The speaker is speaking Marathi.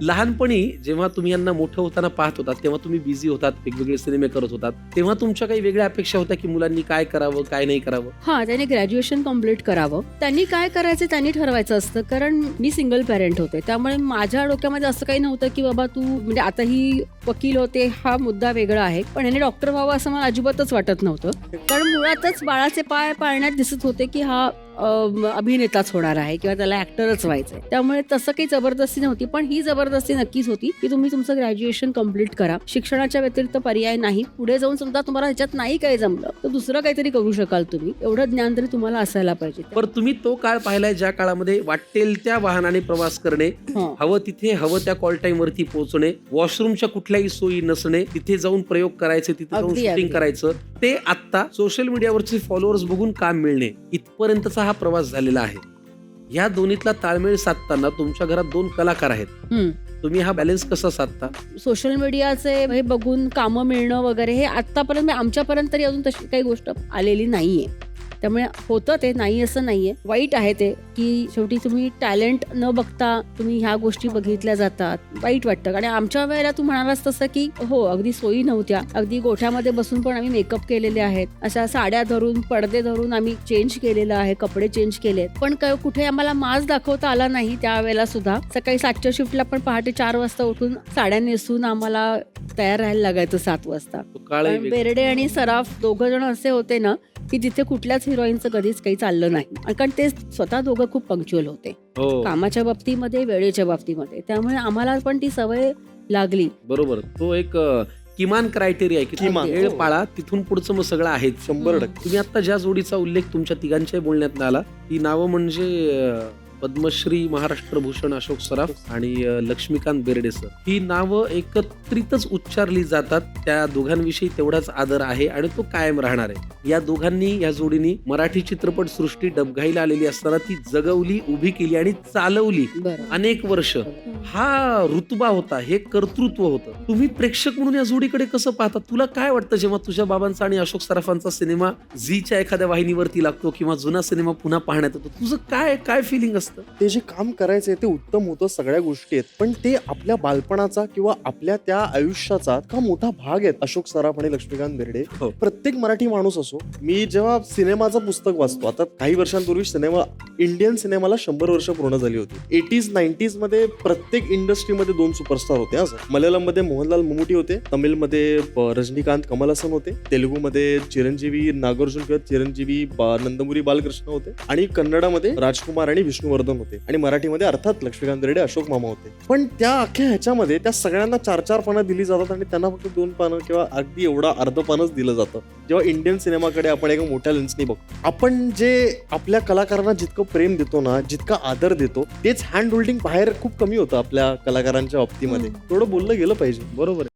लहानपणी जेव्हा तुम्ही यांना मोठं होताना पाहत होतात तेव्हा तुम्ही बिझी होतात, वेगवेगळे सिनेमे करत होतात, तेव्हा तुमच्या काही वेगळ्या अपेक्षा होत्या की मुलांनी काय करावं काय नाही करावं? हा, त्याने ग्रॅज्युएशन कम्प्लीट करावं, त्यांनी काय करायचं त्यांनी ठरवायचं असतं. कारण मी सिंगल पॅरेंट होते, त्यामुळे माझ्या डोक्यामध्ये असं काही नव्हतं की बाबा तू म्हणजे आता ही वकील होते हा मुद्दा वेगळा आहे, पण याने डॉक्टर व्हावं असं मला अजिबातच वाटत नव्हतं. कारण मुळातच बाळाचे पाय पाळण्यात दिसत होते की हा अभिनेताच होणार आहे किंवा त्याला ऍक्टरच व्हायचंय. त्यामुळे तसं काही जबरदस्ती नव्हती, पण ही जबरदस्ती नक्कीच होती की तुम्ही तुमचं ग्रॅज्युएशन कम्प्लीट करा, शिक्षणाच्या व्यतिरिक्त पर्याय नाही. पुढे जाऊन समजा तुम्हाला ह्याच्यात नाही काही जमलं तर दुसरं काहीतरी करू शकाल तुम्ही, एवढं ज्ञान तरी तुम्हाला असायला पाहिजे. पण तुम्ही तो काळ पाहिलाय ज्या काळामध्ये वाटेल त्या वाहनाने प्रवास करणे, हवं तिथे हवं त्या कॉल टाइम वरती पोहोचणे, वॉशरूमच्या कुठल्याही सोयी नसणे, तिथे जाऊन प्रयोग करायचे, तिथे जाऊन शूटिंग करायचं, ते आता सोशल मीडियावरचे फॉलोअर्स बघून काम मिळणे इथपर्यंतचा हा प्रवास झालेला आहे. या दोन्हीतला ताळमेळ साधताना तुमच्या घरात 2 कलाकार आहेत, तुम्ही हा बॅलन्स कसा साधता? सोशल मीडियाचे हे बघून कामं मिळणं वगैरे हे आतापर्यंत आमच्यापर्यंत तरी अजून तशी काही गोष्ट आलेली नाहीये. त्यामुळे होतं ते, नाही असं नाहीये. वाईट आहे ते की शेवटी तुम्ही टॅलेंट न बघता तुम्ही ह्या गोष्टी बघितल्या जातात, वाईट वाटतं. आणि आमच्या वेळेला तू म्हणालास तसं की हो अगदी सोयी नव्हत्या, अगदी गोठ्यामध्ये बसून पण आम्ही मेकअप केलेले आहेत, अशा साड्या धरून पडदे धरून आम्ही चेंज केलेलं आहे, कपडे चेंज केलेत, पण कुठे आम्हाला माज दाखवता आला नाही. त्यावेळेला सुद्धा सकाळी 7च्या शिफ्टला पण पहाटे 4 वाजता उठून साड्या नेसून आम्हाला तयार राहायला लागायचं 7 वाजता. बेर्डे आणि सराफ दोघं जण असे होते ना की तिथे कुठल्याच हिरोईनचं कधीच काही चाललं नाही, कारण ते स्वतः दोघं खूप पंक्च्युअल होते कामाच्या बाबतीमध्ये, वेळेच्या बाबतीमध्ये. त्यामुळे आम्हाला पण ती सवय लागली. बरोबर, तो एक किमान क्रायटेरिया आहे की वेळ पाळा, तिथून पुढचं मग सगळं आहे 100%. तुम्ही आता ज्या जोडीचा उल्लेख तुमच्या तिघांच्या बोलण्यात आला, ती नावं म्हणजे पद्मश्री, महाराष्ट्र भूषण अशोक सराफ आणि लक्ष्मीकांत बेर्डे सर. ही नावं एकत्रितच उच्चारली जातात. त्या दोघांविषयी तेवढाच आदर आहे आणि तो कायम राहणार आहे. या दोघांनी, या जोडीनी मराठी चित्रपट सृष्टी डबघाईला आलेली असताना ती जगवली, उभी केली आणि चालवली अनेक वर्ष. हा रुतबा होता, हे कर्तृत्व होतं. तुम्ही प्रेक्षक म्हणून या जोडीकडे कसं पाहता? तुला काय वाटतं जेव्हा तुझ्या बाबांचा आणि अशोक सराफांचा सिनेमा झीच्या एखाद्या वाहिनीवरती लागतो किंवा जुना सिनेमा पुन्हा पाहण्यात येतो, तुझं काय फिलिंग असतं? ते जे काम करायचंय ते उत्तम होतं, सगळ्या गोष्टी आहेत, पण ते आपल्या बालपणाचा किंवा आपल्या त्या आयुष्याचा का मोठा भाग आहेत. अशोक सराफ आणि लक्ष्मीकांत बेर्डे, प्रत्येक मराठी माणूस असो. मी जेव्हा सिनेमाचं पुस्तक वाचतो, आता काही वर्षांपूर्वी इंडियन सिनेमाला 100 वर्ष पूर्ण झाली होती. 80s 90s मध्ये प्रत्येक इंडस्ट्रीमध्ये 2 सुपरस्टार होते. असं मल्याळम मध्ये मोहनलाल मम्मुटी होते, तमिळमध्ये रजनीकांत कमल हसन होते, तेलुगूमध्ये चिरंजीवी नागार्जुन किंवा चिरंजीवी नंदमुरी बालकृष्ण होते, आणि कन्नडामध्ये राजकुमार आणि विष्णुवर्धन होते, आणि मराठीमध्ये अर्थात लक्ष्मीकांत बेर्डे, अशोक मामा होते. पण त्या अख्ख्या ह्याच्यामध्ये त्या सगळ्यांना 4-4 पानं दिली जातात आणि त्यांना फक्त 2 पानं किंवा अगदी एवढा अर्ध पानच दिलं जातं. जेव्हा इंडियन सिनेमाकडे आपण एका मोठ्या लेन्सनी बघतो, आपण जे आपल्या कलाकारांना जितकं प्रेम देतो ना, जितका आदर देतो, तेच हँड होल्डिंग बाहेर खूप कमी होतं आपल्या कलाकारांच्या बाबतीमध्ये. थोडं बोललं गेलं पाहिजे. बरोबर